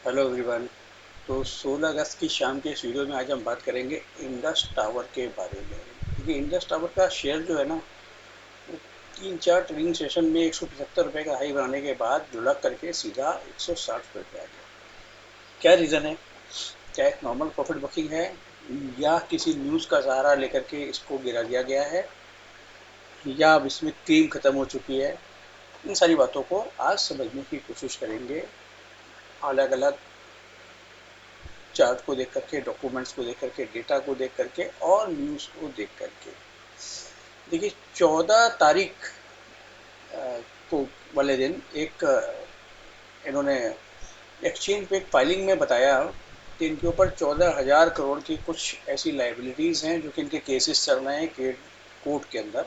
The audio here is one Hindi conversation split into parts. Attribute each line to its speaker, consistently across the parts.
Speaker 1: Hello everyone. तो 16 अगस्त की शाम के इस वीडियो में आज हम बात करेंगे इंडस टावर के बारे में। क्योंकि इंडस टावर का शेयर जो है ना, वो 3-4 ट्रेडिंग सेशन में 175 रुपये का हाई बनाने के बाद लुढ़क करके सीधा 160 रुपये पे आ गया। क्या रीज़न है? क्या एक नॉर्मल प्रॉफिट बुकिंग है, या किसी न्यूज़ का सहारा लेकर के इसको गिरा दिया गया है, या अब इसमें क्रीम खत्म हो चुकी है? इन सारी बातों को आज समझने की कोशिश करेंगे, अलग अलग चार्ट को देख करके, डॉक्यूमेंट्स को देख करके, डेटा को देख करके और न्यूज़ को देख करके। देखिए, 14 तारीख को वाले दिन एक इन्होंने एक्सचेंज पे एक फाइलिंग में बताया कि इनके ऊपर 14,000 करोड़ की कुछ ऐसी लाइबिलिटीज़ हैं जो कि इनके केसेस चल रहे हैं कोर्ट के अंदर।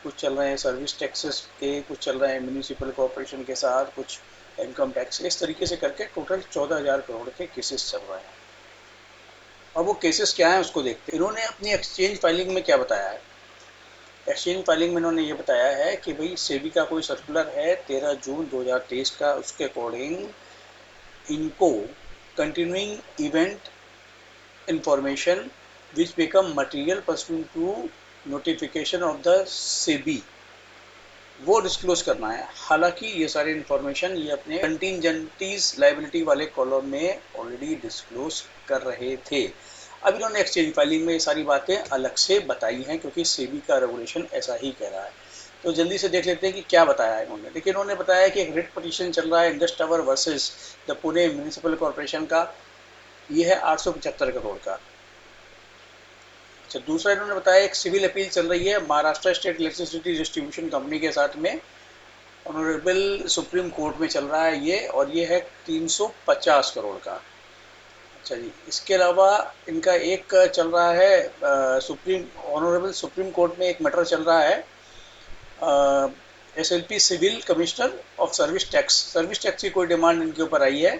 Speaker 1: कुछ चल रहे हैं सर्विस टैक्सेस के, कुछ चल रहे हैं म्यूनिसिपल कॉरपोरेशन के साथ, कुछ इनकम टैक्स, इस तरीके से करके टोटल 14,000 करोड़ के केसेस चल रहे हैं। अब वो केसेस क्या है उसको देखते हैं। इन्होंने अपनी एक्सचेंज फाइलिंग में क्या बताया है? एक्सचेंज फाइलिंग में इन्होंने ये बताया है कि भाई सेबी का कोई सर्कुलर है 13 जून 2023 का, उसके अकॉर्डिंग इनको continuing event information which become material pursuant to notification of the SEBI, वो डिस्क्लोज करना है। हालांकि ये सारी इन्फॉर्मेशन ये अपने कंटिजेंटीज लाइबिलिटी वाले कॉलम में ऑलरेडी डिस्क्लोज कर रहे थे। अब इन्होंने एक्सचेंज फाइलिंग में ये सारी बातें अलग से बताई हैं, क्योंकि सेबी का रेगुलेशन ऐसा ही कह रहा है। तो जल्दी से देख लेते हैं कि क्या बताया है इन्होंने। देखिए, इन्होंने बताया कि एक रिट पिटीशन चल रहा है Indus tower versus the Pune municipal corporation का। ये है 875 करोड़ का। अच्छा, दूसरा इन्होंने बताया एक सिविल अपील चल रही है Maharashtra state electricity distribution company के साथ में, ऑनरेबल सुप्रीम कोर्ट में चल रहा है ये, और ये है 350 करोड़ का। अच्छा जी, इसके अलावा इनका एक चल रहा है सुप्रीम ऑनरेबल सुप्रीम कोर्ट में एक मैटर चल रहा है, SLP civil commissioner of service tax की कोई डिमांड इनके ऊपर आई है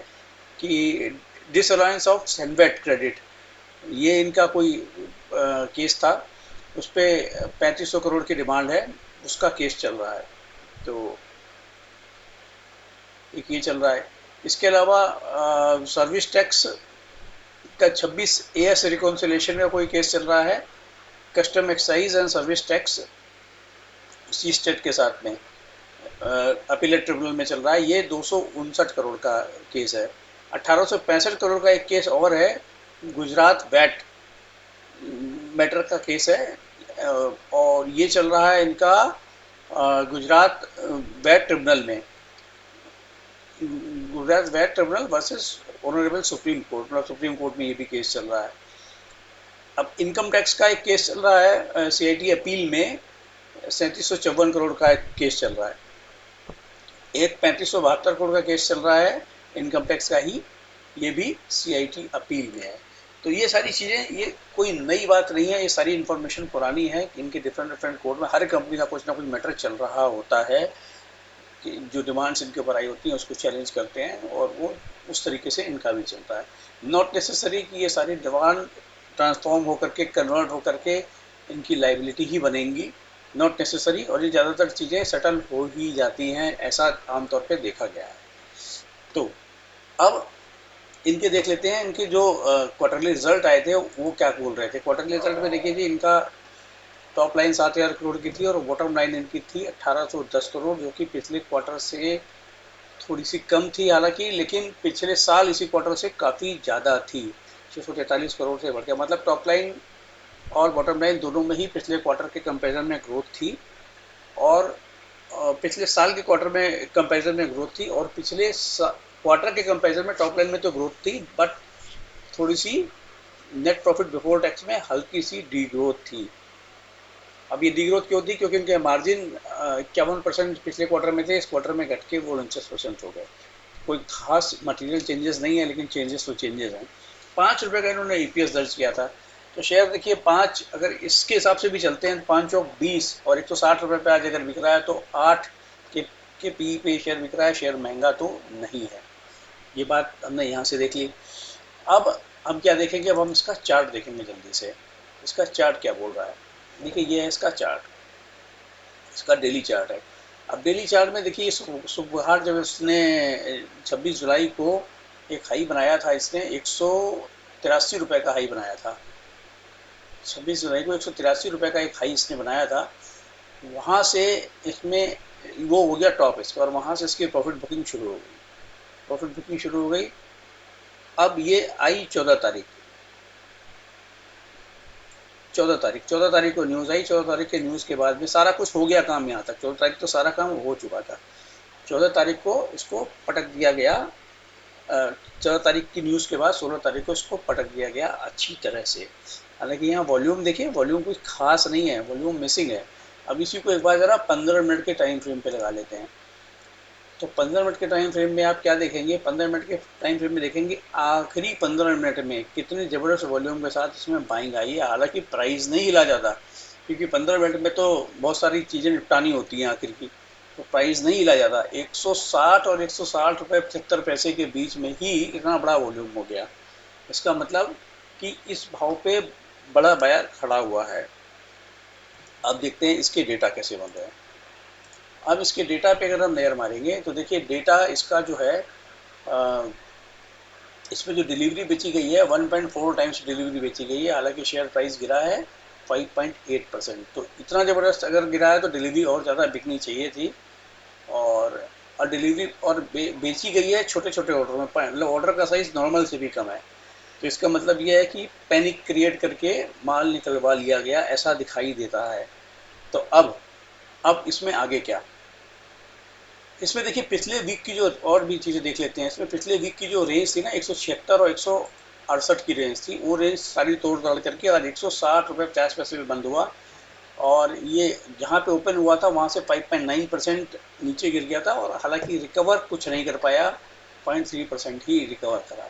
Speaker 1: कि डिसअलाउंस ऑफ सैनवेट क्रेडिट, ये इनका कोई केस था। उस पर 3500 करोड़ की डिमांड है, उसका केस चल रहा है। तो एक ये चल रहा है। इसके अलावा सर्विस टैक्स का 26 एएस रिकॉन्सिलेशन का कोई केस चल रहा है, custom excise and service tax CESTAT के साथ में अपीलेट ट्रिब्यूनल में चल रहा है। ये 259 करोड़ का केस है। 1865 करोड़ का एक केस और है, गुजरात वैट मैटर का केस है, और ये चल रहा है इनका गुजरात वैट ट्रिब्यूनल में, Gujarat VAT tribunal versus honourable supreme court, मतलब सुप्रीम कोर्ट में ये भी केस चल रहा है। अब इनकम टैक्स का एक केस चल रहा है सीआईटी अपील में, 3754 करोड़ का एक केस चल रहा है। एक 3572 करोड़ का केस चल रहा है इनकम टैक्स का ही, ये भी सीआईटी अपील में है। तो ये सारी चीज़ें, ये कोई नई बात नहीं है, ये सारी इन्फॉर्मेशन पुरानी है। इनके डिफरेंट डिफरेंट कोर्ट में हर कंपनी का कुछ ना कुछ मैटर चल रहा होता है कि जो डिमांड्स इनके ऊपर आई होती हैं उसको चैलेंज करते हैं, और वो उस तरीके से इनका भी चलता है। नॉट नेसेसरी कि ये सारी डिमांड ट्रांसफॉर्म होकर के, कन्वर्ट होकर के इनकी लाइबिलिटी ही बनेंगी, नॉट नेसेसरी। और ये ज़्यादातर चीज़ें सेटल हो ही जाती हैं, ऐसा आमतौर पे देखा गया है। तो अब इनके देख लेते हैं, इनके जो क्वार्टरली रिजल्ट आए थे वो क्या बोल रहे थे। क्वार्टरली रिजल्ट में देखिए जी, इनका टॉप लाइन 7,000 करोड़ की थी और बॉटम लाइन इनकी थी 1810 करोड़, जो कि पिछले क्वार्टर से थोड़ी सी कम थी हालांकि, लेकिन पिछले साल इसी क्वार्टर से काफ़ी ज़्यादा थी, 643 करोड़ से बढ़ के। मतलब टॉप लाइन और बॉटम लाइन दोनों में ही पिछले क्वार्टर के कंपैरिजन में ग्रोथ थी, और पिछले साल के क्वार्टर में कंपैरिजन में ग्रोथ थी, और पिछले क्वार्टर के कंपैरिजन में टॉप लाइन में तो ग्रोथ थी, बट थोड़ी सी नेट प्रॉफिट बिफोर टैक्स में हल्की सी डी ग्रोथ थी। अब ये डी ग्रोथ क्यों थी? क्योंकि इनके मार्जिन 51% पिछले क्वार्टर में थे, इस क्वार्टर में घट के वो 49% हो गए। कोई खास मटेरियल चेंजेस नहीं है, लेकिन चेंजेस तो चेंजेस हैं। 5 रुपये का इन्होंने ईपीएस दर्ज किया था। तो शेयर देखिए, 5 अगर इसके हिसाब से भी चलते हैं, 5 और 20 और 160 रुपये पे आज अगर बिक रहा है, तो 8 के पी पे शेयर बिक रहा है। शेयर महंगा तो नहीं है, ये बात हमने यहाँ से देख ली। अब हम क्या देखेंगे, अब हम इसका चार्ट देखेंगे जल्दी से। इसका चार्ट क्या बोल रहा है? देखिए, ये है इसका चार्ट, इसका डेली चार्ट है। अब डेली चार्ट में देखिए, सुबह जब इसने 26 जुलाई को एक हाई बनाया था इसने, 183 रुपए का हाई बनाया था। 26 जुलाई को 183 रुपए का एक हाई इसने बनाया था। वहां से इसमें वो हो गया टॉप इसका, और वहां से इसकी प्रॉफिट बुकिंग शुरू हो गई। प्रॉफिट बुकिंग शुरू हो गई। अब ये आई 14 तारीख, 14 तारीख को न्यूज़ आई। 14 तारीख के न्यूज़ के बाद में सारा कुछ हो गया काम। यहाँ तक 14 तारीख तो सारा काम हो चुका था। 14 तारीख को इसको पटक दिया गया। 14 तारीख की न्यूज़ के बाद 16 तारीख को इसको पटक दिया गया अच्छी तरह से। हालांकि यहाँ वॉल्यूम देखिए, वॉल्यूम कुछ खास नहीं है, वॉल्यूम मिसिंग है। अब इसी को एक बार ज़रा 15 मिनट के टाइम फ्रेम पे लगा लेते हैं। तो 15 मिनट के टाइम फ्रेम में आप क्या देखेंगे? 15 मिनट के टाइम फ्रेम में देखेंगे आखिरी 15 मिनट में कितनी ज़बरदस्त वॉल्यूम के साथ इसमें बाइंग आई है। हालांकि प्राइस नहीं हिला जाता, क्योंकि 15 मिनट में तो बहुत सारी चीज़ें निपटानी होती हैं आखिर की, तो प्राइस नहीं हिला जाता। 160 और 160 रुपये 75 पैसे के बीच में ही इतना बड़ा वॉल्यूम हो गया। इसका मतलब कि इस भाव पे बड़ा बायर खड़ा हुआ है। अब देखते हैं इसके डेटा कैसे बन रहे हैं। अब इसके डेटा पे अगर हम नज़र मारेंगे तो देखिए डेटा इसका जो है, इसमें जो डिलीवरी बेची गई है 1.4 टाइम्स डिलीवरी बेची गई है। हालांकि शेयर प्राइस गिरा है 5.8%। तो इतना ज़बरदस्त अगर गिरा है तो डिलीवरी और ज़्यादा बिकनी चाहिए थी। और डिलीवरी और बेची गई है छोटे छोटे ऑर्डर में, मतलब ऑर्डर का साइज़ नॉर्मल से भी कम है। तो इसका मतलब ये है कि पैनिक क्रिएट करके माल निकलवा लिया गया, ऐसा दिखाई देता है। तो अब इसमें आगे क्या? इसमें देखिए पिछले वीक की जो और भी चीज़ें देख लेते हैं। इसमें पिछले वीक की जो रेंज थी ना, 176 और 168 की रेंज थी, वो रेंज सारी तोड़ ताड़ करके आज 160 रुपये 50 पैसे में बंद हुआ। और ये जहाँ पे ओपन हुआ था वहाँ से 5.9% नीचे गिर गया था, और हालांकि रिकवर कुछ नहीं कर पाया, 0.3% ही रिकवर करा।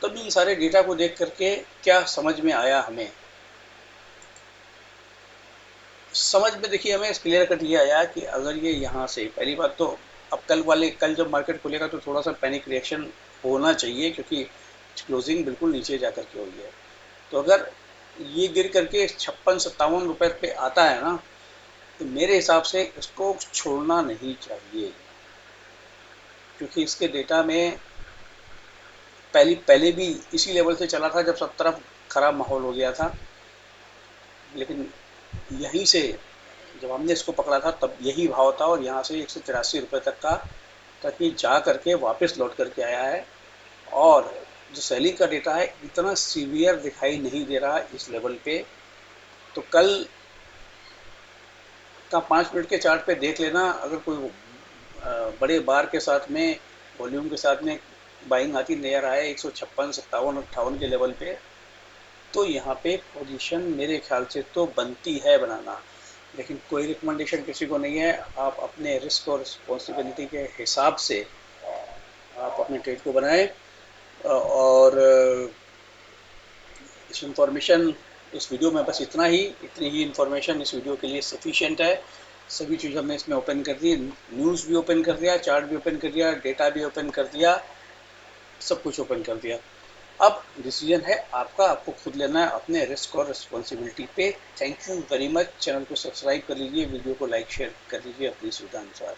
Speaker 1: तब इन सारे डेटा को देख करके क्या समझ में आया हमें? समझ में देखिए हमें क्लियर कट ये आया कि अगर ये यहाँ से, पहली बात तो अब कल जब मार्केट खुलेगा तो थोड़ा सा पैनिक रिएक्शन होना चाहिए, क्योंकि क्लोजिंग बिल्कुल नीचे जा करके हुई है। तो अगर ये गिर करके 56-57 रुपए पे आता है ना, तो मेरे हिसाब से इसको छोड़ना नहीं चाहिए, क्योंकि इसके डेटा में पहले भी इसी लेवल से चला था जब सब तरफ खराब माहौल हो गया था। लेकिन यहीं से जब हमने इसको पकड़ा था तब यही भाव था, और यहाँ से 183 रुपये तक ही जा करके वापस लौट करके आया है। और जो सेलिंग का डेटा है इतना सीवियर दिखाई नहीं दे रहा इस लेवल पे। तो कल का 5 मिनट के चार्ट पे देख लेना, अगर कोई बड़े बार के साथ में, वॉल्यूम के साथ में बाइंग आती नजर आए 156, 57, 58 के लेवल पे, तो यहाँ पे पोजीशन मेरे ख्याल से तो बनती है बनाना। लेकिन कोई रिकमेंडेशन किसी को नहीं है। आप अपने रिस्क और रिस्पॉन्सिबिलिटी के हिसाब से आप अपने ट्रेड को बनाएं। और इस इंफॉर्मेशन, इस वीडियो में बस इतनी ही इंफॉर्मेशन इस वीडियो के लिए सफिशिएंट है। सभी चीज़ हमने इसमें ओपन कर दी, न्यूज़ भी ओपन कर दिया, चार्ट भी ओपन कर दिया, डेटा भी ओपन कर दिया, सब कुछ ओपन कर दिया। अब डिसीजन है आपका, आपको खुद लेना है अपने रिस्क और रिस्पॉन्सिबिलिटी पे। Thank you very much. Channel को सब्सक्राइब कर लीजिए, वीडियो को लाइक शेयर कर लीजिए अपनी सुविधा अनुसार।